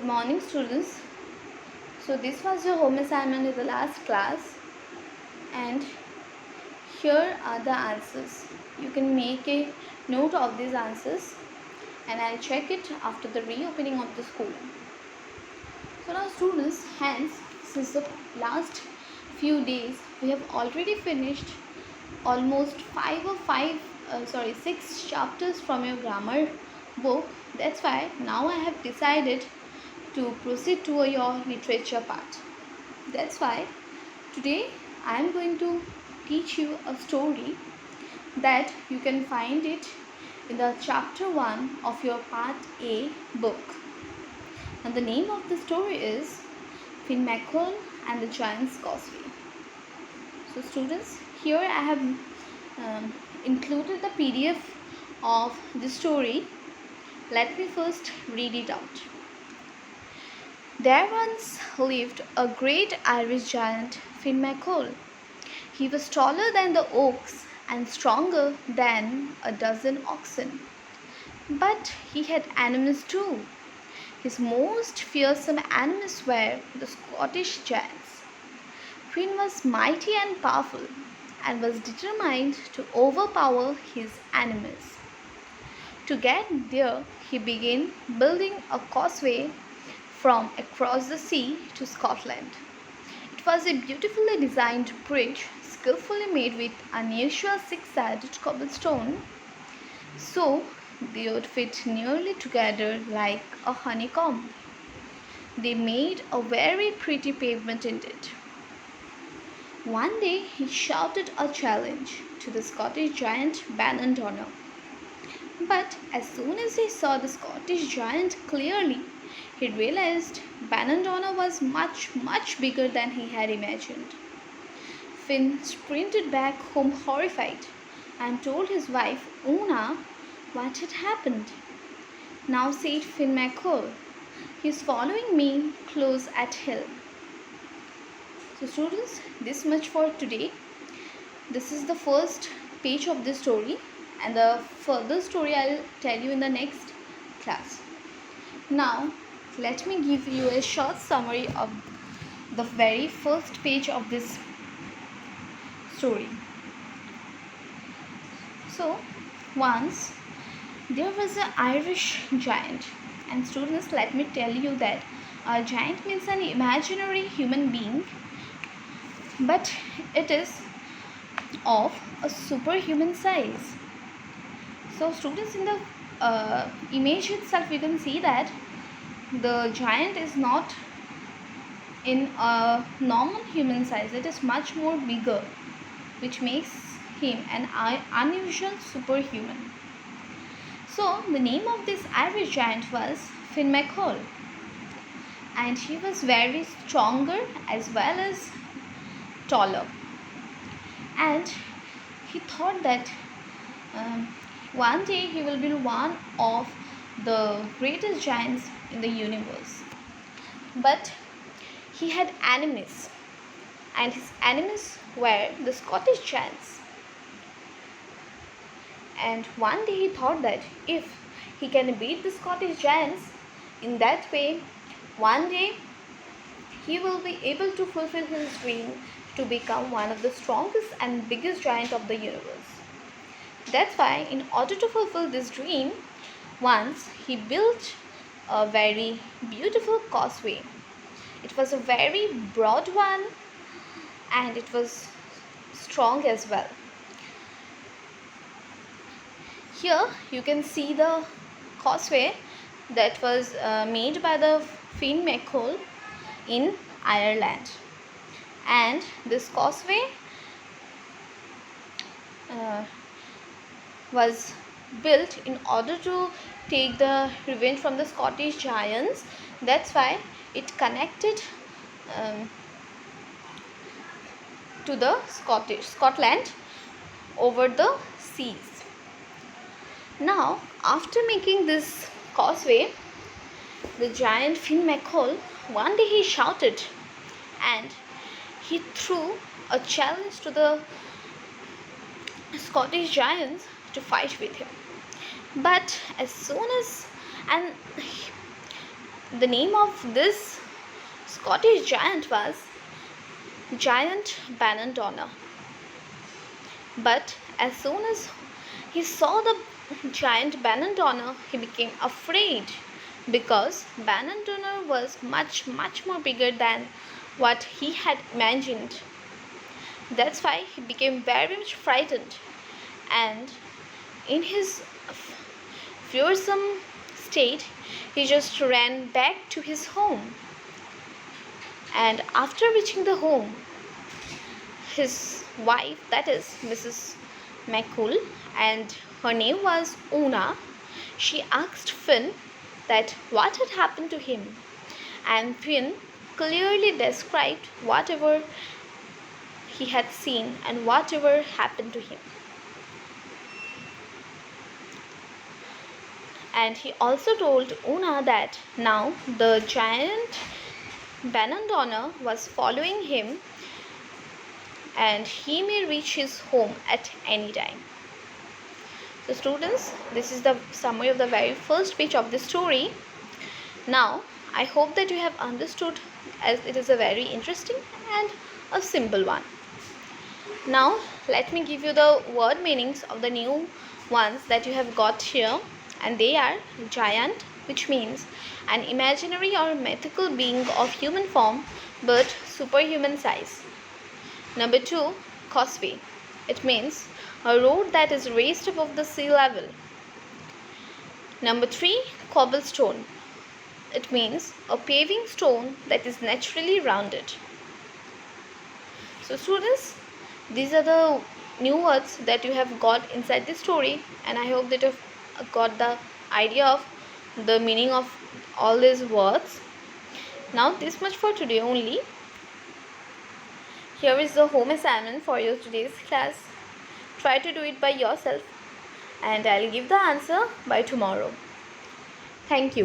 morning, students. So this was your home assignment in the last class, and here are the answers. You can make a note of these answers, and I'll check it after the reopening of the school. So now, students, hence since the last few days we have already finished almost 6 chapters from your grammar book. That's why now I have decided to proceed to your literature part. That's why today I am going to teach you a story that you can find it in the chapter 1 of your part A book. And the name of the story is MacCool and the Giant's Causeway. So students, here I have included the PDF of the story. Let me first read it out. There once lived a great Irish giant, MacCool. He was taller than the oaks and stronger than a dozen oxen. But he had enemies too. His most fearsome enemies were the Scottish giants. Finn was mighty and powerful and was determined to overpower his enemies. To get there, he began building a causeway from across the sea to Scotland. It was a beautifully designed bridge, skillfully made with unusual six-sided cobblestone, so they would fit nearly together like a honeycomb. They made a very pretty pavement in it. One day he shouted a challenge to the Scottish giant Bannon. But as soon as he saw the Scottish giant clearly, he realized Bannon was much bigger than he had imagined. Finn sprinted back home horrified and told his wife Una what had happened. Now, said MacCool, he is following me close at heel. So students, this much for today. This is the first page of the story, and the further story I'll tell you in the next class. Now, let me give you a short summary of the very first page of this story. So, once there was an Irish giant, and students, let me tell you that a giant means an imaginary human being, but it is of a superhuman size. So students, in the image itself you can see that the giant is not in a normal human size. It is much more bigger, which makes him an unusual superhuman. So the name of this Irish giant was MacCool, and he was very stronger as well as taller. And he thought that one day he will be one of the greatest giants in the universe. But he had enemies, and his enemies were the Scottish giants. And one day he thought that if he can beat the Scottish giants, in that way, one day he will be able to fulfill his dream to become one of the strongest and biggest giant of the universe. That's why, in order to fulfill this dream, once he built a very beautiful causeway. It was a very broad one, and it was strong as well. Here you can see the causeway that was made by the MacCool in Ireland, and this causeway was built in order to take the revenge from the Scottish giants. That's why it connected to the Scotland over the seas. Now, after making this causeway, the giant MacCool, one day he shouted and he threw a challenge to the Scottish giants to fight with him. But as soon as The name of this Scottish giant was Giant Banandona. But as soon as he saw the giant Banandona, he became afraid because Banandona was much, much more bigger than what he had imagined. That's why he became very much frightened, and in his fearsome state, he just ran back to his home. And after reaching the home, his wife, that is Mrs. MacCool, and her name was Una, she asked Finn that what had happened to him, and Finn clearly described whatever he had seen and whatever happened to him. And he also told Una that now the giant Banandona was following him and he may reach his home at any time. So students, this is the summary of the very first page of the story. Now, I hope that you have understood, as it is a very interesting and a simple one. Now, let me give you the word meanings of the new ones that you have got here, and they are giant, which means an imaginary or mythical being of human form but superhuman size. Number 2, causeway. It means a road that is raised above the sea level. Number 3, cobblestone. It means a paving stone that is naturally rounded. So students, these are the new words that you have got inside the story, and I hope that you have got the idea of the meaning of all these words. Now this much for today only. Here is the home assignment for your today's class. Try to do it by yourself and I'll give the answer by tomorrow. Thank you.